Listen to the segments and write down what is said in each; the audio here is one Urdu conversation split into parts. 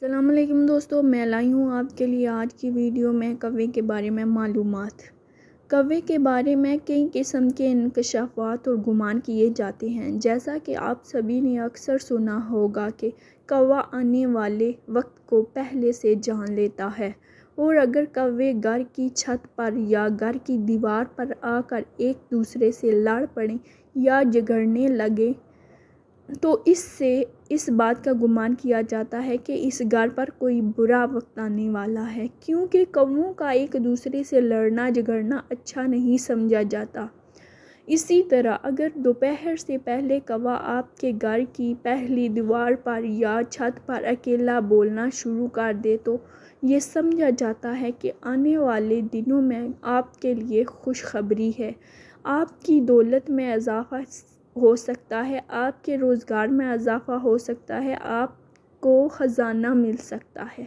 السلام علیکم دوستو، میں لائی ہوں آپ کے لیے آج کی ویڈیو میں کوے کے بارے میں معلومات۔ کوے کے بارے میں کئی قسم کے انکشافات اور گمان کیے جاتے ہیں۔ جیسا کہ آپ سبھی نے اکثر سنا ہوگا کہ کوا آنے والے وقت کو پہلے سے جان لیتا ہے، اور اگر کوے گھر کی چھت پر یا گھر کی دیوار پر آ کر ایک دوسرے سے لڑ پڑیں یا جھگڑنے لگیں تو اس سے اس بات کا گمان کیا جاتا ہے کہ اس گھر پر کوئی برا وقت آنے والا ہے، کیونکہ کووں کا ایک دوسرے سے لڑنا جھگڑنا اچھا نہیں سمجھا جاتا۔ اسی طرح اگر دوپہر سے پہلے کوا آپ کے گھر کی پہلی دیوار پر یا چھت پر اکیلا بولنا شروع کر دے تو یہ سمجھا جاتا ہے کہ آنے والے دنوں میں آپ کے لیے خوشخبری ہے۔ آپ کی دولت میں اضافہ ہو سکتا ہے، آپ کے روزگار میں اضافہ ہو سکتا ہے، آپ کو خزانہ مل سکتا ہے،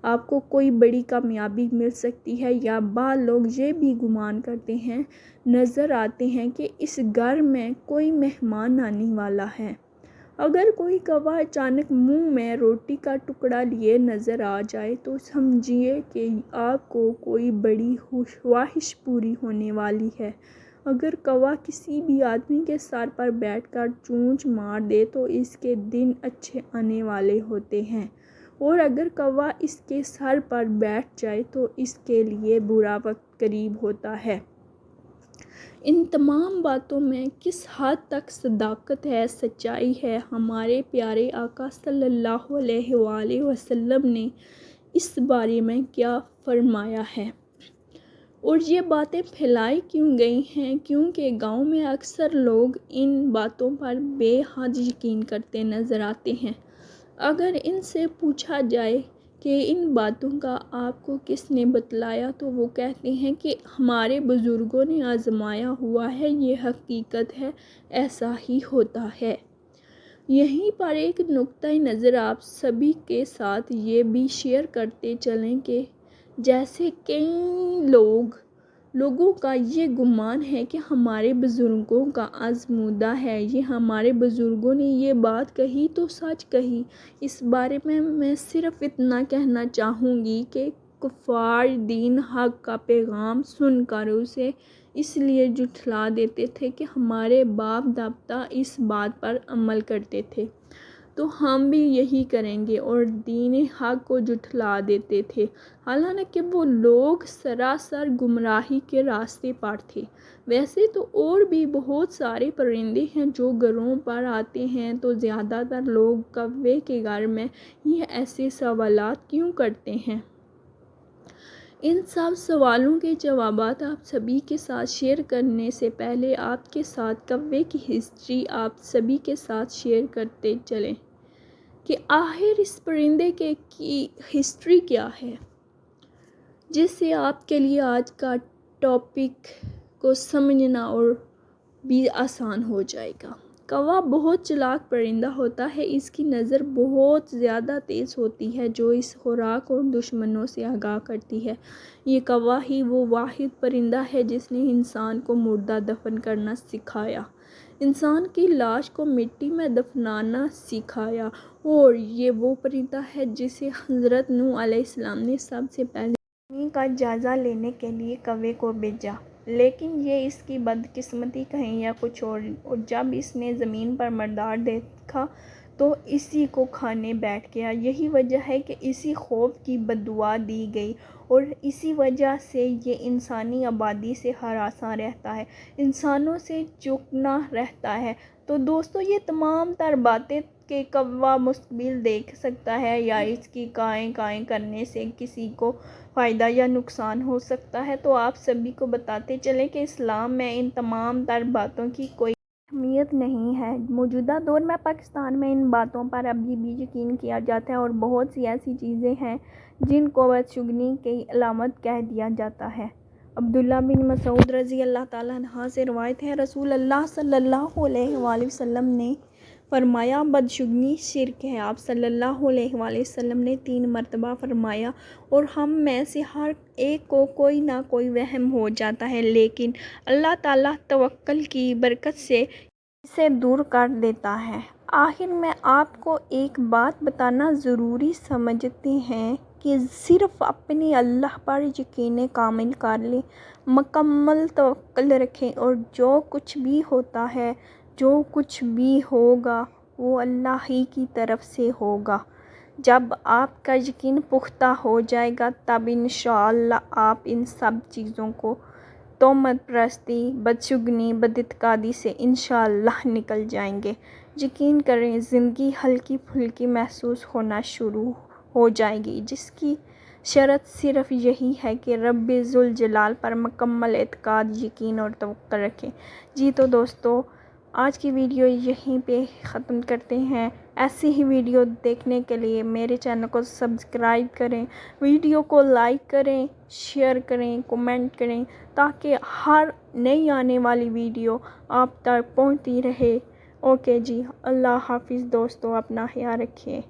آپ کو کوئی بڑی کامیابی مل سکتی ہے، یا بعض لوگ یہ بھی گمان کرتے ہیں نظر آتے ہیں کہ اس گھر میں کوئی مہمان آنے والا ہے۔ اگر کوئی کوا اچانک منہ میں روٹی کا ٹکڑا لیے نظر آ جائے تو سمجھیے کہ آپ کو کوئی بڑی خواہش پوری ہونے والی ہے۔ اگر کوا کسی بھی آدمی کے سر پر بیٹھ کر چونچ مار دے تو اس کے دن اچھے آنے والے ہوتے ہیں، اور اگر کوا اس کے سر پر بیٹھ جائے تو اس کے لیے برا وقت قریب ہوتا ہے۔ ان تمام باتوں میں کس حد تک صداقت ہے، سچائی ہے، ہمارے پیارے آقا صلی اللہ علیہ وآلہ وسلم نے اس بارے میں کیا فرمایا ہے، اور یہ باتیں پھیلائی کیوں گئی ہیں؟ کیونکہ گاؤں میں اکثر لوگ ان باتوں پر بے حد یقین کرتے نظر آتے ہیں۔ اگر ان سے پوچھا جائے کہ ان باتوں کا آپ کو کس نے بتلایا تو وہ کہتے ہیں کہ ہمارے بزرگوں نے آزمایا ہوا ہے، یہ حقیقت ہے، ایسا ہی ہوتا ہے۔ یہیں پر ایک نقطۂ نظر آپ سبھی کے ساتھ یہ بھی شیئر کرتے چلیں کہ جیسے کئی لوگوں کا یہ گمان ہے کہ ہمارے بزرگوں کا آزمودہ ہے، یہ ہمارے بزرگوں نے یہ بات کہی تو سچ کہی۔ اس بارے میں میں صرف اتنا کہنا چاہوں گی کہ کفار دین حق کا پیغام سن کر اسے اس لیے جھٹلا دیتے تھے کہ ہمارے باپ دادا اس بات پر عمل کرتے تھے تو ہم بھی یہی کریں گے، اور دین حق کو جھٹلا دیتے تھے، حالانکہ وہ لوگ سراسر گمراہی کے راستے پر تھے۔ ویسے تو اور بھی بہت سارے پرندے ہیں جو گھروں پر آتے ہیں، تو زیادہ تر لوگ کوے کے گھر میں یہ ایسے سوالات کیوں کرتے ہیں؟ ان سب سوالوں کے جوابات آپ سبھی کے ساتھ شیئر کرنے سے پہلے آپ کے ساتھ کوے کی ہسٹری آپ سبھی کے ساتھ شیئر کرتے چلیں کہ آخر اس پرندے کی ہسٹری کیا ہے، جس سے آپ کے لیے آج کا ٹاپک کو سمجھنا اور بھی آسان ہو جائے گا۔ کوا بہت چلاک پرندہ ہوتا ہے، اس کی نظر بہت زیادہ تیز ہوتی ہے جو اس خوراک اور دشمنوں سے آگاہ کرتی ہے۔ یہ کوا ہی وہ واحد پرندہ ہے جس نے انسان کو مردہ دفن کرنا سکھایا، انسان کی لاش کو مٹی میں دفنانا سکھایا، اور یہ وہ پرندہ ہے جسے حضرت نوح علیہ السلام نے سب سے پہلے زمین کا جائزہ لینے کے لیے کوے کو بھیجا، لیکن یہ اس کی بدقسمتی کہیں یا کچھ اور جب اس نے زمین پر مردار دیکھا تو اسی کو کھانے بیٹھ گیا۔ یہی وجہ ہے کہ اسی خوف کی بددعا دی گئی، اور اسی وجہ سے یہ انسانی آبادی سے ہراساں رہتا ہے، انسانوں سے چکنا رہتا ہے۔ تو دوستو، یہ تمام تر باتیں کہ کوا مستقبل دیکھ سکتا ہے یا اس کی کائیں کائیں کرنے سے کسی کو فائدہ یا نقصان ہو سکتا ہے، تو آپ سبھی کو بتاتے چلیں کہ اسلام میں ان تمام تر باتوں کی کوئی اہمیت نہیں ہے۔ موجودہ دور میں پاکستان میں ان باتوں پر ابھی بھی یقین کیا جاتا ہے، اور بہت سی ایسی چیزیں ہیں جن کو بدشگونی کی علامت کہہ دیا جاتا ہے۔ عبداللہ بن مسعود رضی اللہ تعالیٰ عنہ سے روایت ہے، رسول اللہ صلی اللہ علیہ وآلہ وسلم نے فرمایا، بدشگونی شرک ہے۔ آپ صلی اللہ علیہ وآلہ وسلم نے 3 مرتبہ فرمایا، اور ہم میں سے ہر ایک کو کوئی نہ کوئی وہم ہو جاتا ہے، لیکن اللہ تعالیٰ توکل کی برکت سے اسے دور کر دیتا ہے۔ آخر میں آپ کو ایک بات بتانا ضروری سمجھتے ہیں کہ صرف اپنے اللہ پر یقین کامل کر لیں، مکمل توکل رکھیں، اور جو کچھ بھی ہوتا ہے، جو کچھ بھی ہوگا وہ اللہ ہی کی طرف سے ہوگا۔ جب آپ کا یقین پختہ ہو جائے گا تب انشاءاللہ آپ ان سب چیزوں کو، تہمت پرستی، بدشگونی، بداعتقادی سے انشاءاللہ نکل جائیں گے۔ یقین کریں زندگی ہلکی پھلکی محسوس ہونا شروع ہو جائے گی، جس کی شرط صرف یہی ہے کہ رب ذوالجلال پر مکمل اعتقاد، یقین اور توکل رکھیں۔ جی تو دوستو، آج کی ویڈیو یہیں پہ ختم کرتے ہیں۔ ایسی ہی ویڈیو دیکھنے کے لیے میرے چینل کو سبسکرائب کریں، ویڈیو کو لائک کریں، شیئر کریں، کومنٹ کریں، تاکہ ہر نئی آنے والی ویڈیو آپ تک پہنچتی رہے۔ اوکے جی، اللہ حافظ دوستو، اپنا خیال رکھیے۔